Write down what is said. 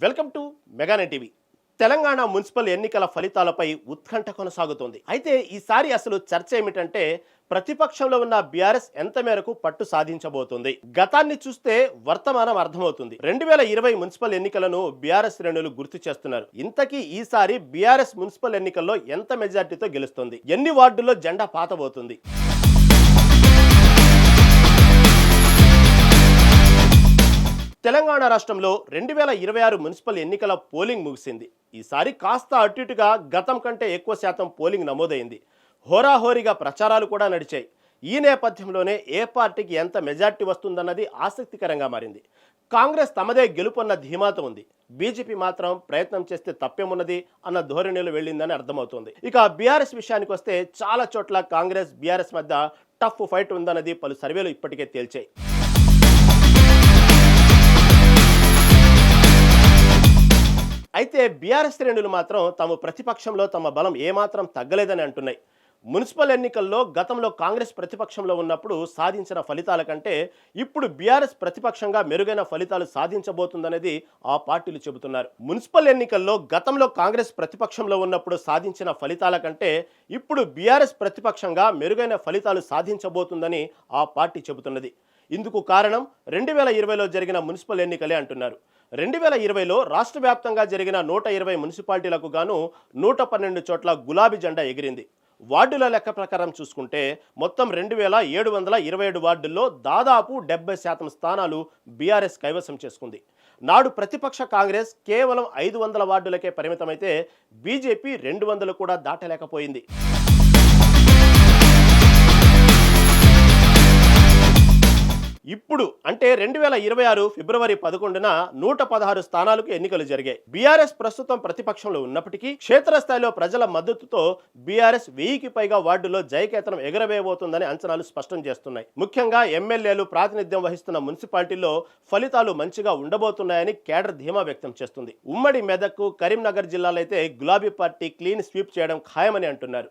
Welcome to Meganet TV. Telangana municipal ఎన్నికల ఫలితాలపై ఉత్కంఠ కొనసాగుతోంది. అయితే ఈసారి అసలు చర్చ ఏమిటంటే ప్రతిపక్షంలో ఉన్న బీఆర్ఎస్ ఎంత మేరకు పట్టు సాధించబోతుంది. గతాన్ని చూస్తే వర్తమానం అర్థమవుతుంది. 2020 మున్సిపల్ ఎన్నికలను బీఆర్ఎస్ శ్రేణులు గుర్తు చేస్తున్నారు. ఇంతకీ ఈసారి బీఆర్ఎస్ మున్సిపల్ ఎన్నికల్లో ఎంత మెజార్టీతో గెలుస్తుంది, ఎన్ని వార్డుల్లో జెండా పాతబోతుంది. తెలంగాణ రాష్ట్రంలో 2026 మున్సిపల్ ఎన్నికల పోలింగ్ ముగిసింది. ఈసారి కాస్త అటు ఇటుగా గతం కంటే ఎక్కువ శాతం పోలింగ్ నమోదైంది. హోరాహోరీగా ప్రచారాలు కూడా నడిచాయి. ఈ నేపథ్యంలోనే ఏ పార్టీకి ఎంత మెజార్టీ వస్తుందన్నది ఆసక్తికరంగా మారింది. కాంగ్రెస్ తమదే గెలుపన్న ధీమాతో ఉంది. బీజేపీ మాత్రం ప్రయత్నం చేస్తే తప్పేమున్నది అన్న ధోరణిలో వెళ్ళిందని అర్థమవుతోంది. ఇక బీఆర్ఎస్ విషయానికి వస్తే చాలా చోట్ల కాంగ్రెస్ బీఆర్ఎస్ మధ్య టఫ్ ఫైట్ ఉందన్నది పలు సర్వేలు ఇప్పటికే తేల్చాయి. అయితే బీఆర్ఎస్ శ్రేణులు మాత్రం తమ ప్రతిపక్షంలో తమ బలం ఏమాత్రం తగ్గలేదని అంటున్నాయి. మున్సిపల్ ఎన్నికల్లో గతంలో కాంగ్రెస్ ప్రతిపక్షంలో ఉన్నప్పుడు సాధించిన ఫలితాల కంటే ఇప్పుడు బీఆర్ఎస్ ప్రతిపక్షంగా మెరుగైన ఫలితాలు సాధించబోతుందనేది ఆ పార్టీలు చెబుతున్నారు. మున్సిపల్ ఎన్నికల్లో గతంలో కాంగ్రెస్ ప్రతిపక్షంలో ఉన్నప్పుడు సాధించిన ఫలితాల కంటే ఇప్పుడు బీఆర్ఎస్ ప్రతిపక్షంగా మెరుగైన ఫలితాలు సాధించబోతుందని ఆ పార్టీ చెబుతున్నది. ఇందుకు కారణం 2020లో జరిగిన మున్సిపల్ ఎన్నికలే అంటున్నారు. 2020లో రాష్ట్ర వ్యాప్తంగా జరిగిన 120 మున్సిపాలిటీలకు గాను 112 చోట్ల గులాబీ జెండా ఎగిరింది. వార్డుల లెక్క ప్రకారం చూసుకుంటే మొత్తం 2727 వార్డుల్లో దాదాపు 70% స్థానాలు బీఆర్ఎస్ కైవసం చేసుకుంది. నాడు ప్రతిపక్ష కాంగ్రెస్ కేవలం 500 వార్డులకే పరిమితమైతే బీజేపీ 200 కూడా దాటలేకపోయింది. ఇప్పుడు అంటే 2026 ఫిబ్రవరి 11న 116 స్థానాలకు ఎన్నికలు జరిగాయి. బీఆర్ఎస్ ప్రస్తుతం ప్రతిపక్షంలో ఉన్నప్పటికీ క్షేత్రస్థాయిలో ప్రజల మద్దతుతో బీఆర్ఎస్ 1000కి పైగా వార్డులో జయకేతనం ఎగరవేయబోతుందని అంచనాలు స్పష్టం చేస్తున్నాయి. ముఖ్యంగా ఎమ్మెల్యేలు ప్రాతినిధ్యం వహిస్తున్న మున్సిపాలిటీల్లో ఫలితాలు మంచిగా ఉండబోతున్నాయని కేడర్ ధీమా వ్యక్తం చేస్తుంది. ఉమ్మడి మెదక్, కరీంనగర్ జిల్లాలైతే గులాబీ పార్టీ క్లీన్ స్వీప్ చేయడం ఖాయమని అంటున్నారు.